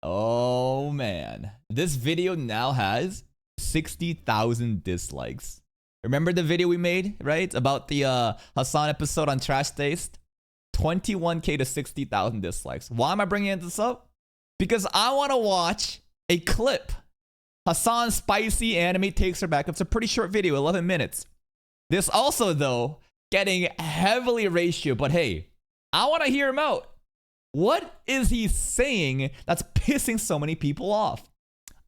Oh man, this video now has 60,000 dislikes. Remember the video we made, right? About the Hasan episode on Trash Taste? 21k to 60,000 dislikes. Why am I bringing this up? Because I want to watch a clip. Hasan's spicy anime takes her back. It's a pretty short video, 11 minutes. This also, though, getting heavily ratio. But hey, I want to hear him out. What is he saying that's pissing so many people off?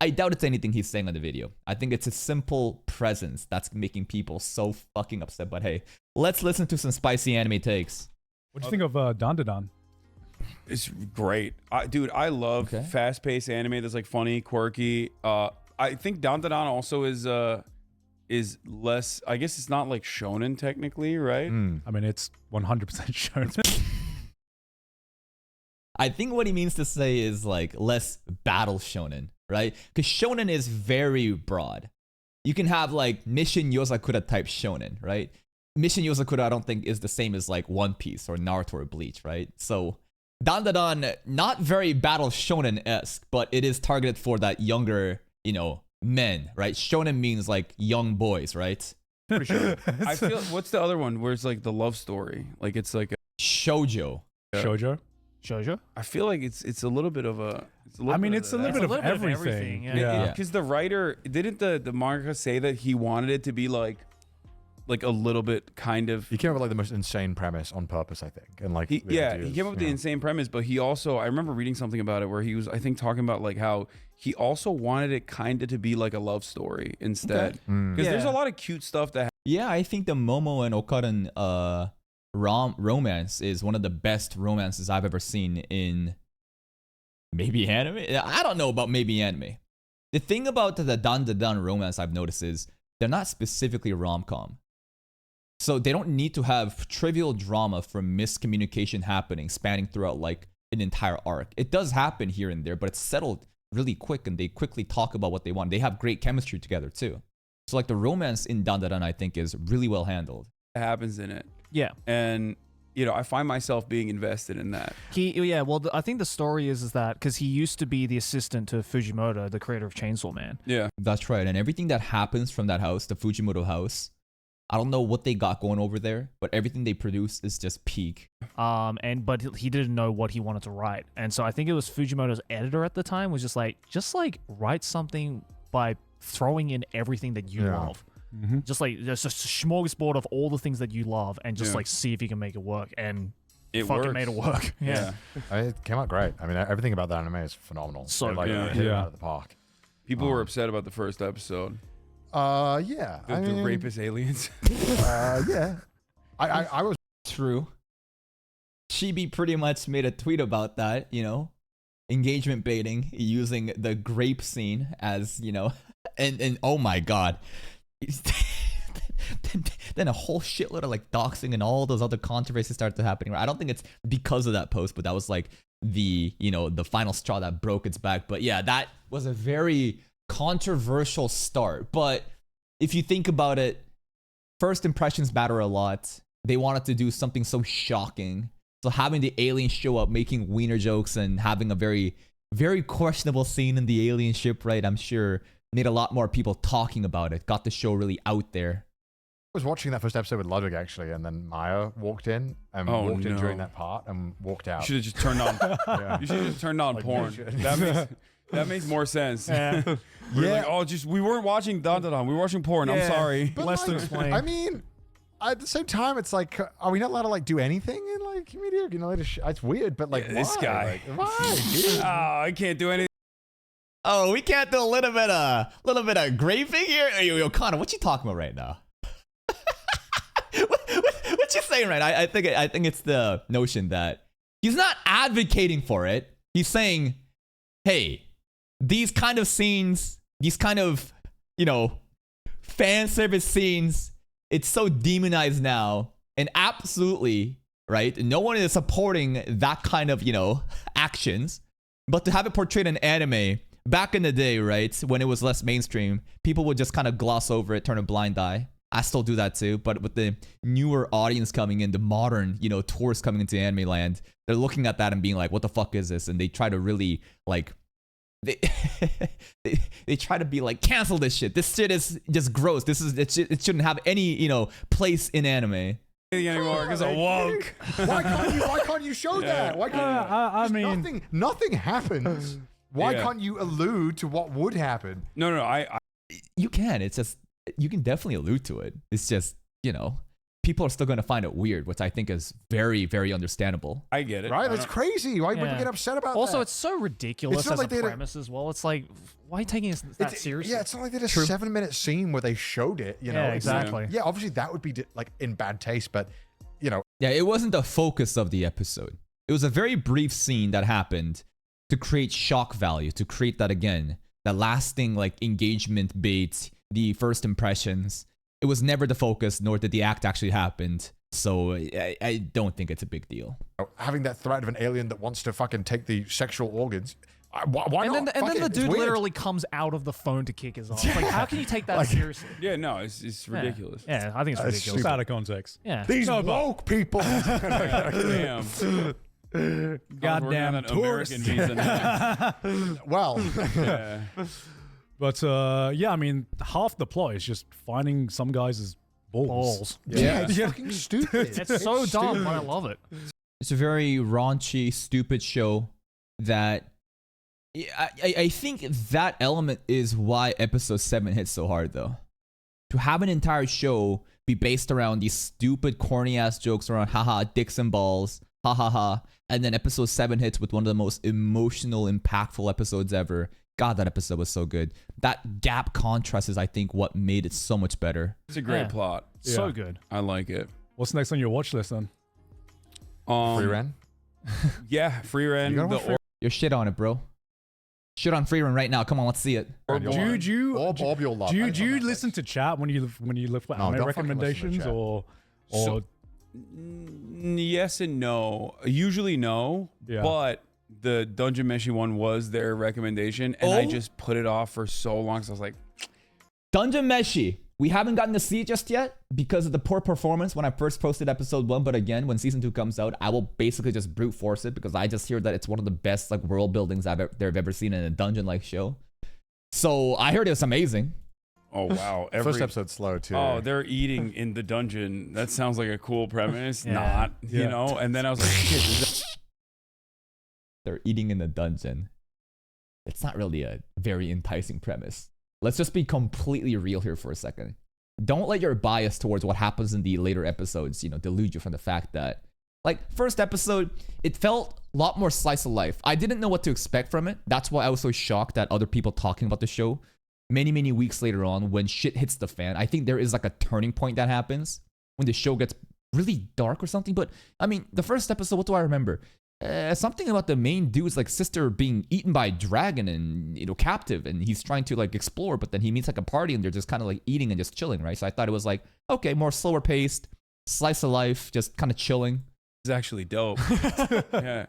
I doubt it's anything he's saying on the video. I think it's a simple presence that's making people so fucking upset. But hey, let's listen to some spicy anime takes. What do you think of Dandadan? It's great. Dude, I love fast-paced anime that's like funny, quirky. I think Dandadan also is less, I guess it's not like shonen technically, right? I mean, it's 100% shonen. I think what he means to say is like less battle shonen, right? Because shonen is very broad. You can have like Mission Yozakura type shonen, right? Mission Yozakura I don't think is the same as like One Piece or Naruto or Bleach, right? So Dandadan, not very battle shonen-esque, but it is targeted for that younger, you know, men, right? Shonen means like young boys, right? Pretty sure. I feel, what's the other one where it's like the love story? Like it's like a Shoujo. Shoujo? Shoujo? I feel like it's a little bit of a. It's a little bit of everything. Yeah. Because the writer didn't the mangaka say that he wanted it to be like a little bit kind of. He came up with like the most insane premise on purpose, I think, and like he came up with the insane premise, but he also, I remember reading something about it where he was, I think, talking about like how he also wanted it kind of to be like a love story instead, because there's a lot of cute stuff that. Yeah, I think the Momo and Okaran romance is one of the best romances I've ever seen in maybe anime. I don't know about maybe anime. The thing about the Dandadan romance I've noticed is they're not specifically rom-com. So they don't need to have trivial drama from miscommunication happening, spanning throughout like an entire arc. It does happen here and there, but it's settled really quick and they quickly talk about what they want. They have great chemistry together too. So like the romance in Dandadan I think is really well handled. Happens in it. Yeah. And you know, I find myself being invested in that. I think the story is that because he used to be the assistant to Fujimoto, the creator of Chainsaw Man. Yeah. That's right. And everything that happens from that house, the Fujimoto house, I don't know what they got going over there, but everything they produce is just peak. But he didn't know what he wanted to write. And so I think it was Fujimoto's editor at the time was just like write something by throwing in everything that you love. Just like there's just a smorgasbord of all the things that you love and just like see if you can make it work, and it fucking made it work. I mean, it came out great. I mean, everything about that anime is phenomenal. So like hit it out of the park. People were upset about the first episode. Yeah. The rapist aliens. Yeah. I was True. Chibi pretty much made a tweet about that, you know, engagement baiting using the grape scene as, you know, and oh my god. then a whole shitload of like doxing and all those other controversies started happening. I don't think it's because of that post, but that was like the, you know, the final straw that broke its back. But yeah, that was a very controversial start. But if you think about it, first impressions matter a lot. They wanted to do something so shocking. So having the alien show up, making wiener jokes and having a very, very questionable scene in the alien ship, right? I'm sure made a lot more people talking about it, got the show really out there. I was watching that first episode with Ludwig actually, and then Maya walked in and walked in during that part and walked out. You should have just turned on. You should have just turned on porn. That makes more sense. Yeah. We're like, we weren't watching Dandadan. We were watching porn. I'm sorry. But less to explain. I mean, at the same time, it's like, are we not allowed to like do anything in like media? You know, it's weird, but like, this why? guy. Like, why? Dude? I can't do anything. Oh, we can't do a little bit of graping here? Hey, yo, Connor, what you talking about right now? what you saying right now? I think it's the notion that he's not advocating for it. He's saying, hey, these kind of scenes, these kind of, you know, fan service scenes, it's so demonized now. And absolutely, right? No one is supporting that kind of, you know, actions. But to have it portrayed in anime, back in the day, right, when it was less mainstream, people would just kind of gloss over it, turn a blind eye. I still do that too, but with the newer audience coming in, the modern, you know, tourists coming into anime land, they're looking at that and being like, what the fuck is this? And they try to really, like, they, they try to be like, cancel this shit. This shit is just gross. It shouldn't have any place in anime anymore because I'm woke. Why can't you show that? Why can't I mean, nothing happens. Why can't you allude to what would happen? No, you can. It's just you can definitely allude to it. It's just people are still going to find it weird, which I think is very, very understandable. I get it. Right? That's crazy. Why would you get upset about that? Also, it's so ridiculous as a premise as well. It's like, why are you taking it that seriously? Yeah, it's not like they did a 7-minute scene where they showed it. Yeah, exactly. Yeah, obviously that would be like in bad taste, but Yeah, it wasn't the focus of the episode. It was a very brief scene that happened to create shock value, to create that lasting like engagement bait, the first impressions. It was never the focus, nor did the act actually happen. So I don't think it's a big deal. Having that threat of an alien that wants to fucking take the sexual organs. Why not? And then the dude literally comes out of the phone to kick his ass. Like, how can you take that seriously? Yeah, no, it's ridiculous. Yeah, I think it's ridiculous. It's out of context. Yeah. These woke people. Damn. Goddamn tourists. American visa now. Well. Yeah. But yeah, I mean, half the plot is just finding some guys' balls. Yeah, it's fucking stupid. It's so dumb, but I love it. It's a very raunchy, stupid show that I think that element is why episode 7 hit so hard, though. To have an entire show be based around these stupid, corny-ass jokes around haha, dicks and balls, ha ha ha, and then episode 7 hits with one of the most emotional, impactful episodes ever. God, that episode was so good. That gap contrast is, I think, what made it so much better. It's a great plot. So good. I like it. What's next on your watch list then? Free Ren? Yeah, Free Ren. You're shit on it, bro. Shit on Free Ren right now. Come on, let's see it. Jude, you listen to chat when you look for anime recommendations or yes and no. Usually no, but the Dungeon Meshi one was their recommendation, and I just put it off for so long. So I was like, Dungeon Meshi. We haven't gotten to see it just yet because of the poor performance when I first posted episode 1. But again, when season 2 comes out, I will basically just brute force it because I just hear that it's one of the best like world buildings they've ever seen in a dungeon-like show. So I heard it was amazing. Oh wow! First episode's slow too. Oh, they're eating in the dungeon. That sounds like a cool premise. Not, you know. And then I was like, shit. They're eating in the dungeon. It's not really a very enticing premise. Let's just be completely real here for a second. Don't let your bias towards what happens in the later episodes, delude you from the fact that, like, first episode, it felt a lot more slice of life. I didn't know what to expect from it. That's why I was so shocked at other people talking about the show. Many, many weeks later on, when shit hits the fan, I think there is like a turning point that happens when the show gets really dark or something. But, I mean, the first episode, what do I remember? Something about the main dude's like sister being eaten by a dragon and captive, and he's trying to like explore, but then he meets like a party and they're just kind of like eating and just chilling, right? So I thought it was like, okay, more slower paced, slice of life, just kind of chilling. It's actually dope. Yeah,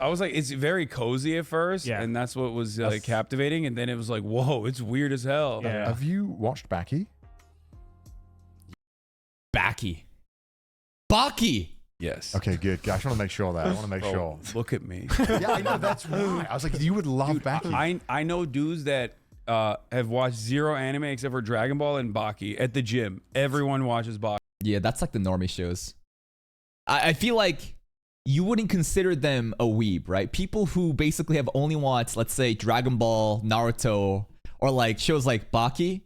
I was like, it's very cozy at first, and that's what was like captivating, and then it was like, whoa, it's weird as hell. Yeah. Have you watched Baki? Baki. Yes. Okay, good. I just want to make sure that. I want to make sure. Look at me. Yeah, I know. That's why. I was like, you would love Baki. I know dudes that have watched zero anime except for Dragon Ball and Baki at the gym. Everyone watches Baki. Yeah, that's like the normie shows. I feel like you wouldn't consider them a weeb, right? People who basically have only watched, let's say, Dragon Ball, Naruto, or like shows like Baki,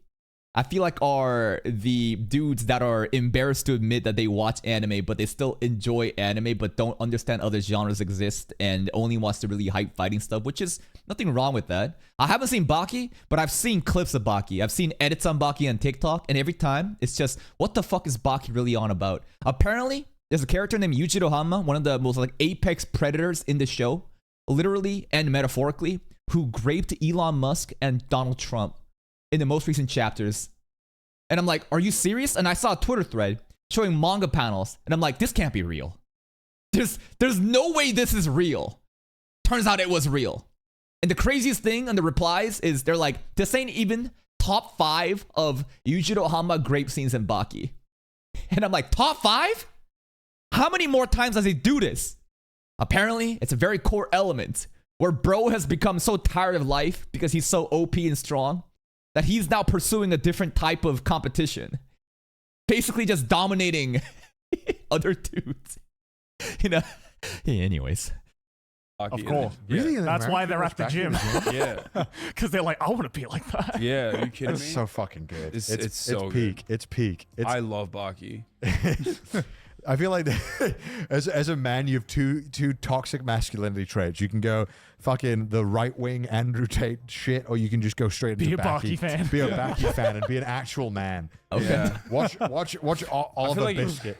I feel like are the dudes that are embarrassed to admit that they watch anime, but they still enjoy anime, but don't understand other genres exist and only watch the really hype fighting stuff, which is nothing wrong with that. I haven't seen Baki, but I've seen clips of Baki. I've seen edits on Baki on TikTok, and every time it's just, what the fuck is Baki really on about? Apparently, there's a character named Yujiro Hanma, one of the most like apex predators in the show, literally and metaphorically, who raped Elon Musk and Donald Trump in the most recent chapters. And I'm like, are you serious? And I saw a Twitter thread showing manga panels, and I'm like, this can't be real. There's no way this is real. Turns out it was real. And the craziest thing on the replies is they're like, this ain't even top 5 of Yujiro Hanma grape scenes in Baki. And I'm like, top 5? How many more times does he do this? Apparently, it's a very core element where bro has become so tired of life because he's so OP and strong that he's now pursuing a different type of competition. Basically just dominating other dudes. You know? Yeah, anyways. Of course. Really? Yeah. That's why they're at the gym. Yeah. Because they're like, I want to be like that. Yeah. Are you kidding It's me? so fucking good. It's so peak. good. It's peak. I love Baki. I feel like as a man, you have two toxic masculinity traits. You can go fucking the right wing Andrew Tate shit, or you can just go straight into Be a Baki fan. Be a Baki fan and be an actual man. Okay. Yeah. Watch Oliver like Biscuit.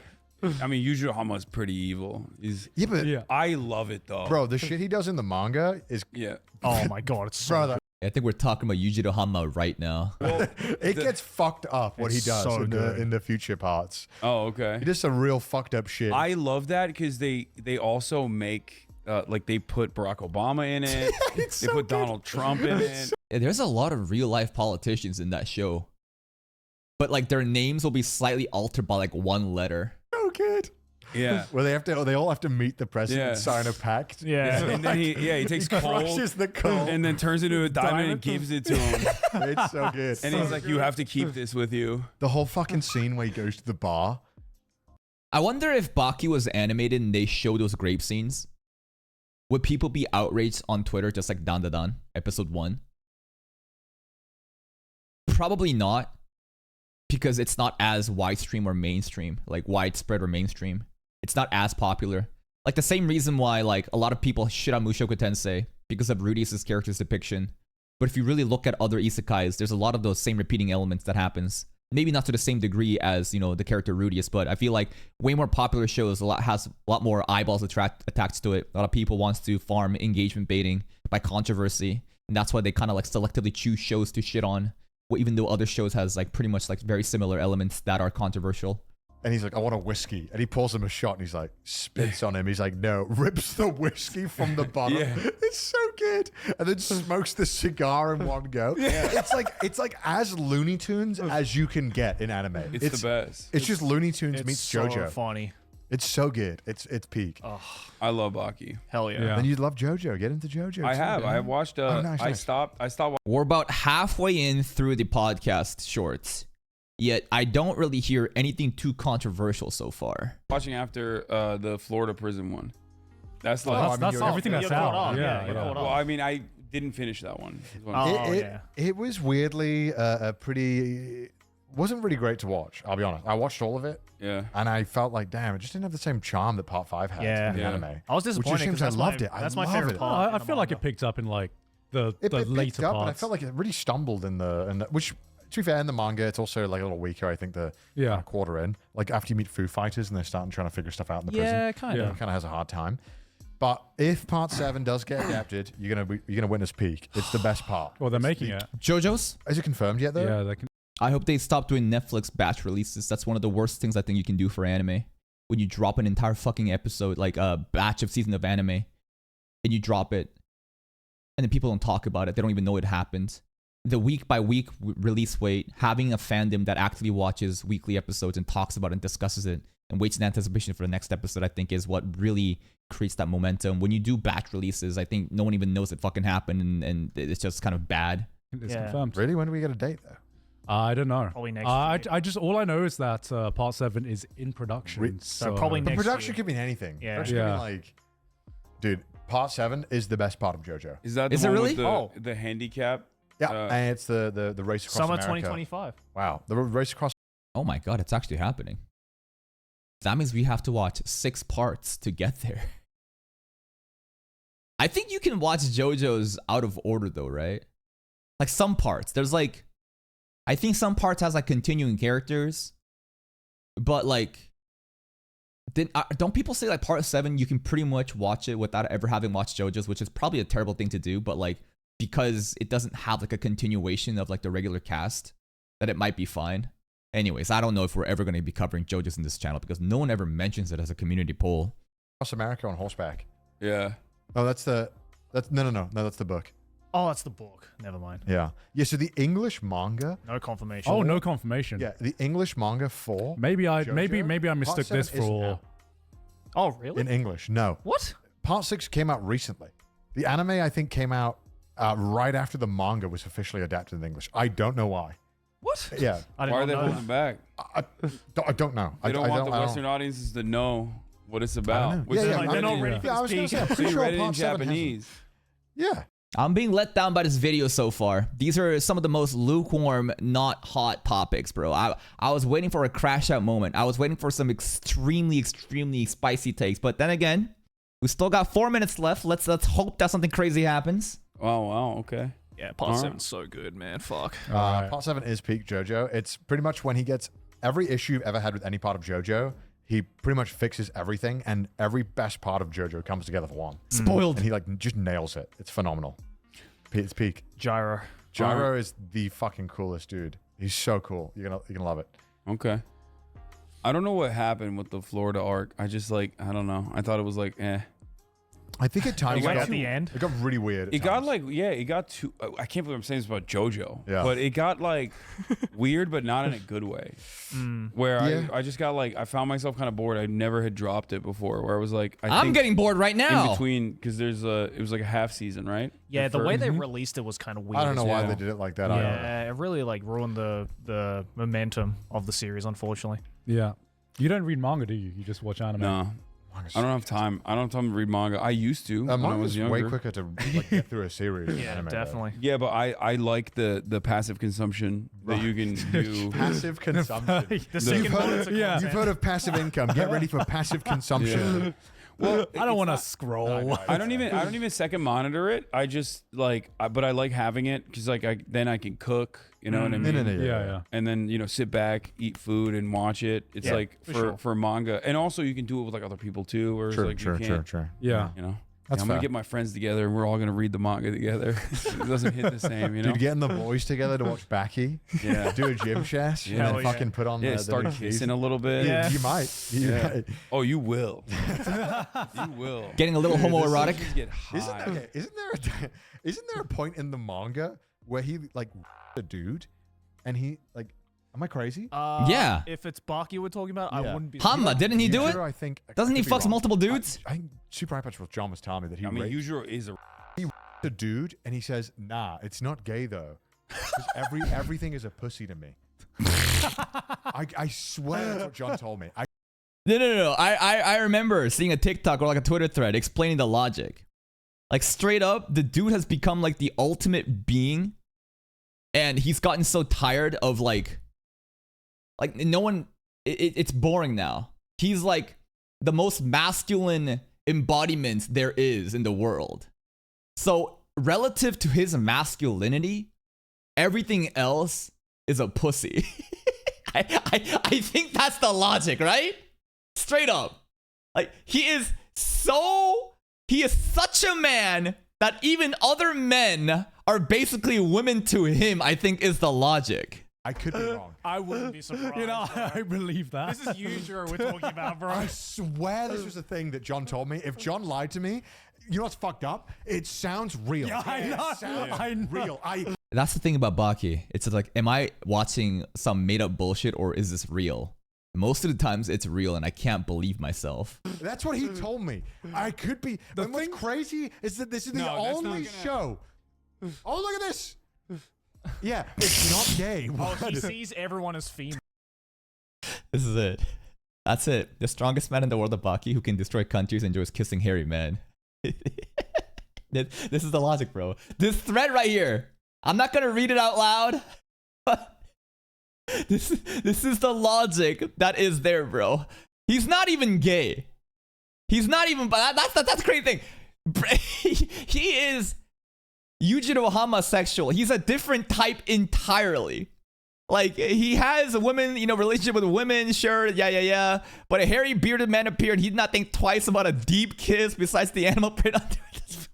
I mean, Yujiro Hama's pretty evil. Yeah, but I love it though. bro, the shit he does in the manga is Oh my god, it's so brother. I think we're talking about Yujiro Hama right now. Well, It gets fucked up what he It's does so good. in the future parts. oh, okay. He does some real fucked up shit. I love that because they also make like they put Barack Obama in it. They so put good. Donald Trump in it. Yeah, there's a lot of real life politicians in that show. But like their names will be slightly altered by like one letter. so good. Yeah. Where they all have to meet the president, Yeah. sign a pact. Yeah. And then he takes He coal crushes the coal. and then turns into a diamond and gives it to him. It's so good. And he's like, "You have to keep this with you." The whole fucking scene where he goes to the bar. I wonder if Baki was animated and they show those grape scenes. Would people be outraged on Twitter just like Dan Da Dan, episode 1? Probably not. Because it's not as widestream or mainstream, like widespread or mainstream. It's not as popular. Like the same reason why like a lot of people shit on Mushoku Tensei because of Rudius' character's depiction. But if you really look at other isekais, there's a lot of those same repeating elements that happens. Maybe not to the same degree as, you know, the character Rudius, but I feel like way more popular shows has a lot more eyeballs attached to it. A lot of people wants to farm engagement baiting by controversy, and that's why they kind of like selectively choose shows to shit on. Well, even though other shows has like pretty much like very similar elements that are controversial. And he's like, I want a whiskey. And he pulls him a shot and he's like, spits on him. He's like, no, rips the whiskey from the bottle. Yeah. It's so good. And then smokes the cigar in one go. Yeah. It's like as Looney Tunes as you can get in anime. It's the best. It's just Looney Tunes It's meets so JoJo. funny. It's so good. It's peak. I love Baki. Hell yeah. Yeah. And you love JoJo. Get into JoJo. I too, have. man. I have watched. nice, I nice. stopped. We're about halfway in through the podcast shorts, yet I don't really hear anything too controversial so far. watching after the Florida prison one. That's Oh, like. I mean, That's you're- everything You're that's caught out. up, Yeah. you're caught well, up. I mean, I didn't finish that one. It was weirdly a pretty... wasn't really great to watch, I'll be honest. I watched all of it, Yeah. and I felt like, damn, it just didn't have the same charm that Part 5 had Yeah. in the Yeah. anime. I was disappointed Which because seems I loved it. I That's my love favorite it. part. I in the feel like it manga. picked up in like the It later picked up, parts. and I felt like it really stumbled in the which, to be fair, in the manga, it's also like a little weaker, I think, the Yeah. quarter in. Like after you meet Foo Fighters and they're starting trying to figure stuff out in the prison. Yeah, kind Yeah. of. It kind of has a hard time. But if Part 7 does get adapted, you're gonna witness peak. It's the best part. Well, they're It's making the- it. JoJo's? Is it confirmed yet though? Yeah, they can. I hope they stop doing Netflix batch releases. That's one of the worst things I think you can do for anime. When you drop an entire fucking episode, like a batch of season of anime, and you drop it, and then people don't talk about it. They don't even know it happened. The week by week release wait, having a fandom that actively watches weekly episodes and talks about it and discusses it and waits in anticipation for the next episode, I think is what really creates that momentum. When you do batch releases, I think no one even knows it fucking happened, and it's just kind of bad. It's Yeah. confirmed. Really? When do we get a date though? I don't know. Probably next I year. just all I know is that Part 7 is in production. Re- So probably But next production year. could mean anything. Yeah. Production Yeah. could mean like, dude, Part 7 is the best part of JoJo. Is that the Is it one really? with the, Oh. the handicap? Yeah, Uh, and it's the race across Summer America. 2025. Wow, the race across. Oh my god, it's actually happening. That means we have to watch 6 parts to get there. I think you can watch JoJo's out of order though, right? Like some parts. There's like, I think some parts has like continuing characters, but like, don't people say like part 7 you can pretty much watch it without ever having watched JoJo's, which is probably a terrible thing to do, but like because it doesn't have like a continuation of like the regular cast, that it might be fine. Anyways, I don't know if we're ever going to be covering JoJo's in this channel because no one ever mentions it as a community poll. America on horseback. Yeah. Oh, that's no, that's the book. Oh, that's the book. Never mind. Yeah. So the English manga. No confirmation. Oh, no confirmation. Yeah, the English manga for Maybe I JoJo? mistook Part this 7 isn't for. out Oh, really? in English. No, What? Part 6 came out recently. The anime, I think, came out right after the manga was officially adapted in English. I don't know why. What? Yeah. I Why are didn't they know holding that. back? I don't know. They don't want the I Western audiences to know what it's about. know. Which Yeah, is yeah, like they're not Reddit- ready for Yeah, I was going to say, I'm So pretty you sure read it in part 7 hasn't. Japanese. Yeah. I'm being let down by this video so far. These are some of the most lukewarm, not hot topics, bro. I was waiting for a crash out moment. I was waiting for some extremely, extremely spicy takes. But then again, we still got 4 minutes left. Let's hope that something crazy happens. Oh, wow. Okay. Yeah, part Alright. 7's so good, man. Fuck. Part 7 is peak JoJo. It's pretty much when he gets every issue you've ever had with any part of JoJo, he pretty much fixes everything, and every best part of JoJo comes together for one. Spoiled. And he like just nails it. It's phenomenal. It's peak. Gyro. Gyro is the fucking coolest dude. He's so cool. You're gonna love it. Okay. I don't know what happened with the Florida arc. I just like, I don't know. I thought it was like, eh. I think at times Right it at got, the end. it got really weird. At It got times. like, yeah, it got too. I can't believe I'm saying this about JoJo. Yeah. But it got like weird, but not in a good way. Where Yeah. I just got like, I found myself kind of bored. I never had dropped it before. Where I was like, I'm think getting bored right in now. between, because there's it was like a half season, right? Yeah, the way first- they released it was kind of weird. I don't know as why Yeah. they did it like that. I don't know. Yeah, it really like ruined the momentum of the series, unfortunately. Yeah. You don't read manga, do you? You just watch anime. No. I don't have time. I don't have time to read manga. I used to when I was Manga's younger. way quicker to like, get through a series. than Yeah, anime, though. definitely. Yeah, but I like the passive consumption that you can do. Passive consumption. The second You've one is heard, a yeah. you've heard of passive income. Get ready for passive consumption. Well, I don't it's want to not- scroll. I don't even second monitor it. I just like, but I like having it because like then I can cook. You know what I mean? No, Yeah. And then sit back, eat food, and watch it. It's Yeah, like for sure. for manga, and also you can do it with like other people too. Or like you can't, True. Yeah. You know, That's I'm gonna fair. get my friends together, and we're all gonna read the manga together. It doesn't hit the same, you know. Dude, getting the boys together to watch Baki, Yeah. do a gym shash, Yeah. and then Hell yeah. fucking put on Yeah, the start new kissing season. a little bit. Dude, Yeah. you might. You Yeah. might. Oh, you will. You will. Getting a little homoerotic. Just get high. Isn't there a point in the manga where he like a dude, and he like, am I crazy? Yeah. If it's Baki we're talking about, I Yeah. wouldn't be. Hanma, didn't he do it? Yujiro, I think. I Doesn't he could be fucks wrong. multiple dudes? I think Super High Patch with John was telling me that he I mean, raped Yujiro is a. a dude, and he says, "Nah, it's not gay though. 'Cause everything is a pussy to me." I swear that's what John told me. No. I remember seeing a TikTok or like a Twitter thread explaining the logic. Like straight up, the dude has become like the ultimate being, and he's gotten so tired of like no one. It's boring now. He's like the most masculine embodiment there is in the world. So relative to his masculinity, everything else is a pussy. I think that's the logic, right? Straight up. Like he is such a man that even other men are basically women to him, I think is the logic. I could be wrong. I wouldn't be surprised. You know, I believe that. This is Yujiro we're talking about, bro. I swear this was a thing that John told me. If John lied to me, you know what's fucked up? It sounds real. Yeah, I know. It sounds I know. real. That's the thing about Baki. It's just like, am I watching some made up bullshit or is this real? Most of the times it's real and I can't believe myself. That's what he told me. I could be. And what's crazy is that this is the No, that's not only gonna- show. Oh, look at this. Yeah, it's not gay. Oh, he What? sees everyone as female. This is it. That's it. The strongest man in the world of Baki who can destroy countries and enjoys kissing hairy men. This is the logic, bro. This thread right here. I'm not gonna read it out loud. But this is the logic that is there, bro. He's not even gay. He's not even. That's the crazy thing. He is Yujiro homosexual. He's a different type entirely. Like he has a women, relationship with women, sure, yeah. But a hairy bearded man appeared. He did not think twice about a deep kiss besides the animal print under this.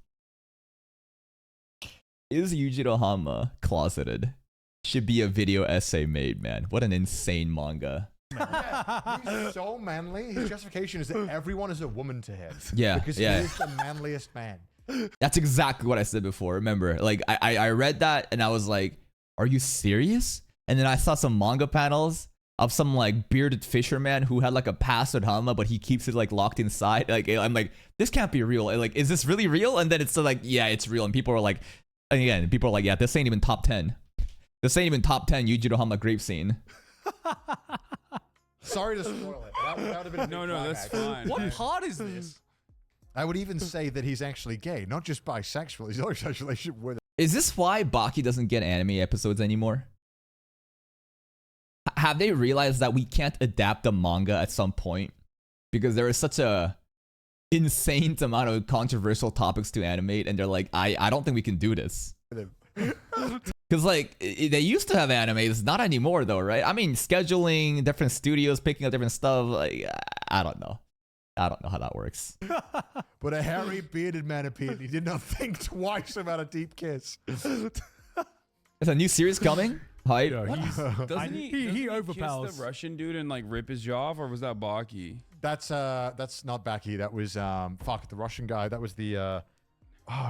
Is Yujiro Hama closeted? Should be a video essay made, man. What an insane manga. He's so manly. His justification is that everyone is a woman to him. Yeah, Because yeah. he is the manliest man. That's exactly what I said before. Remember, like I read that and I was like, are you serious? And then I saw some manga panels of some like bearded fisherman who had like a password helmet, but he keeps it like locked inside. Like I'm like, this can't be real. Like, is this really real? And then it's like, yeah, it's real. And people are like, and again, people are like, yeah, this ain't even top 10. This ain't even top 10 Yujiro Hama grape scene. Sorry to spoil it. That would have been a big No, that's climax. fine. What part is this? I would even say that he's actually gay, not just bisexual. He's always had a relationship with. Is this why Baki doesn't get anime episodes anymore? Have they realized that we can't adapt the manga at some point because there is such a insane amount of controversial topics to animate, and they're like, I don't think we can do this. Because like they used to have animes, not anymore though, right? I mean, scheduling, different studios picking up different stuff. Like I don't know how that works. But a hairy bearded man appeared. He did not think twice about a deep kiss. Is a new series coming? Hype. Yeah, Doesn't he overpowers. kiss the Russian dude and like rip his jaw off, or was that Baki? That's not Baki. That was the Russian guy. That was the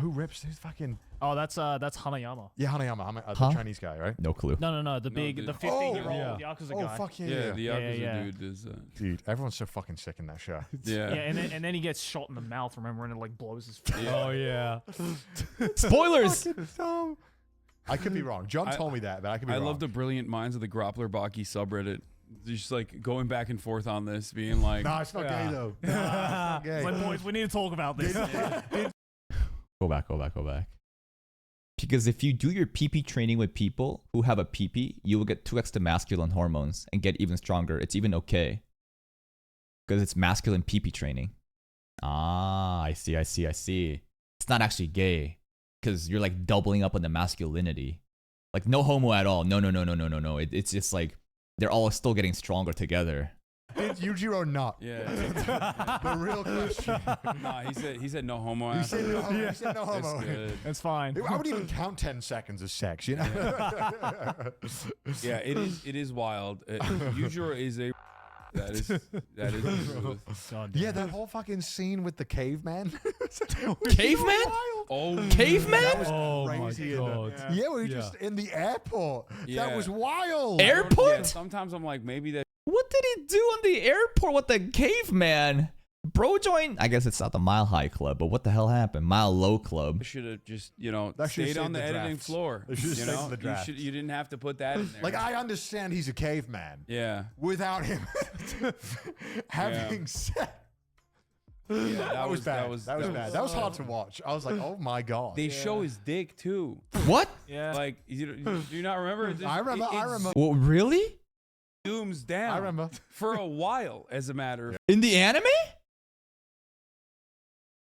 who rips? Who's fucking Oh, that's Hanayama. yeah, Hanayama, the Huh? Chinese guy, right? No clue. No, the big, dude. the 15-year-old Oh, Yakuza Oh guy. fuck yeah, Yeah, yeah. the Yeah, Yakuza yeah. dude is. Dude, everyone's so fucking sick in that show. Yeah. Yeah, and then he gets shot in the mouth. Remember, and it like blows his face. Oh yeah. Spoilers. I could be wrong. John told me that, but I could be I wrong. love the brilliant minds of the Groppler Baki subreddit. Just like going back and forth on this, being like, Nah, it's not Yeah. gay though. Nah, it's not gay. Like, boys, we need to talk about this. Go back. Because if you do your PP training with people who have a PP, you will get 2x the masculine hormones and get even stronger. It's even okay. Because it's masculine PP training. Ah, I see. It's not actually gay. Because you're like doubling up on the masculinity. Like no homo at all. No. It's just like they're all still getting stronger together. Did Yujiro not? yeah. The real question. Nah, he said no homo. He after. said no homo. He said no That's homo. good. It's fine. I would even count 10 seconds as sex, you know? Yeah, it is wild. Yujiro is a that is the truth. God damn. Yeah, that whole fucking scene with the caveman. Caveman? Oh, Caveman? That was Oh my crazy. in the- God. Yeah, we were Yeah. just in the airport. Yeah. That was wild. Airport? Yeah, sometimes I'm like, maybe that. What did he do on the airport with the caveman? Bro joined. I guess it's not the Mile High Club, but what the hell happened? Mile Low Club. Should have just, That should've stayed on saved the the editing drafts. floor. They should've You stayed know, in the drafts. you didn't have to put that in there. Like, I understand he's a caveman. yeah, Without him having sex. yeah, That was bad. That was bad. That was hard to watch. I was like, oh my God. They show his dick too. What? Yeah. Like, do you not remember? It just- I remember. It, I remember. Well, really? zooms down. I remember. For a while, as a matter of In the anime?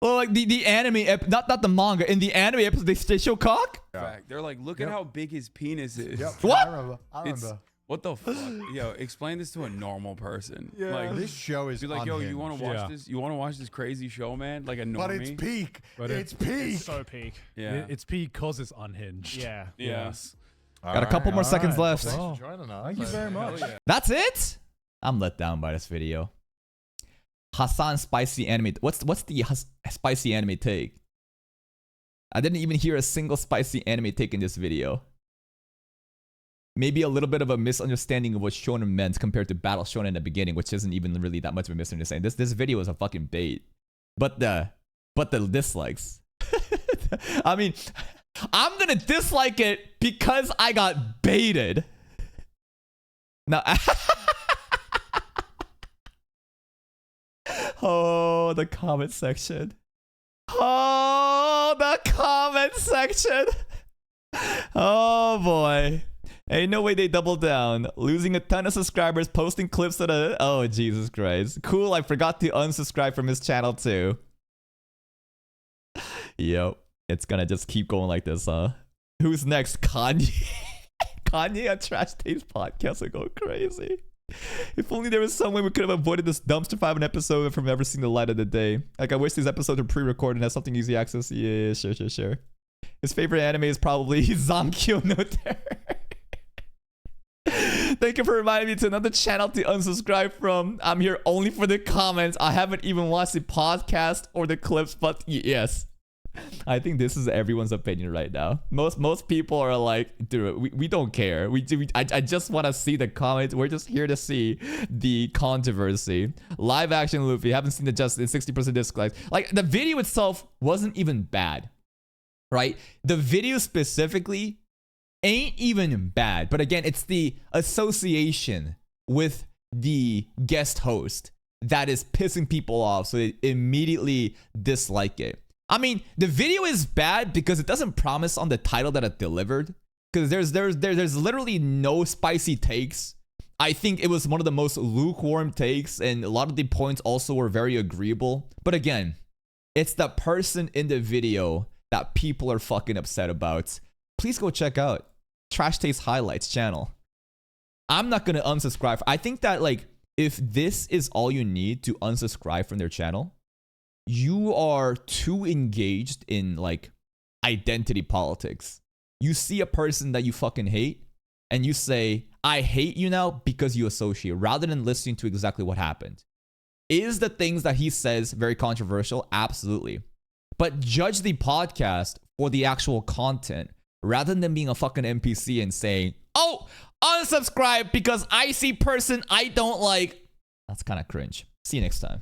Well, like the anime, not the manga. In the anime episode, they show cock? fact. They're like, look Yep. at how big his penis is. Yep. What? I remember. I It's- remember. What the fuck? Yo, explain this to a normal person. Yeah. Like, This show is be like, yo, you unhinged. want to watch Yeah. this? You want to watch this crazy show, man? Like a normie? But it's peak. But it's peak. It's so peak. Yeah. It's because it's unhinged. Yeah. yeah. Yes. Got a couple more seconds left. Thanks Oh. for joining us. Thank you very much. Hell yeah. That's it? I'm let down by this video. Hasan spicy anime. What's the spicy anime take? I didn't even hear a single spicy anime take in this video. Maybe a little bit of a misunderstanding of what shonen meant compared to battle shonen in the beginning, which isn't even really that much of a misunderstanding. This video is a fucking bait. But the dislikes. I mean, I'm gonna dislike it because I got baited. Now, oh, the comment section. Oh, the comment section. Oh boy. Ain't no way they double down. Losing a ton of subscribers, posting clips of the... Oh, Jesus Christ. Cool, I forgot to unsubscribe from his channel too. Yep. It's gonna just keep going like this, huh? Who's next? Kanye? Kanye on Trash Taste Podcast will go crazy. If only there was some way we could have avoided this dumpster fire episode from ever seeing the light of the day. Like, I wish these episodes were pre-recorded and had something easy access. Yeah, sure. His favorite anime is probably Zankyo no Terror. Thank you for reminding me to another channel to unsubscribe from. I'm here only for the comments. I haven't even watched the podcast or the clips, but yes. I think this is everyone's opinion right now. Most people are like, dude, we don't care. I just want to see the comments. We're just here to see the controversy. Live action Luffy. Haven't seen the Justice 60% dislikes. Like the video itself wasn't even bad, right? The video specifically ain't even bad. But again, it's the association with the guest host that is pissing people off, so they immediately dislike it. I mean, the video is bad because it doesn't promise on the title that it delivered. Because there's literally no spicy takes. I think it was one of the most lukewarm takes, and a lot of the points also were very agreeable. But again, it's the person in the video that people are fucking upset about. Please go check out Trash Taste Highlights channel. I'm not gonna unsubscribe. I think that like if this is all you need to unsubscribe from their channel, you are too engaged in like identity politics. You see a person that you fucking hate and you say, I hate you now because you associate, rather than listening to exactly what happened. Is the things that he says very controversial? Absolutely. But judge the podcast for the actual content rather than being a fucking NPC and saying, oh, unsubscribe because I see person I don't like. That's kind of cringe. See you next time.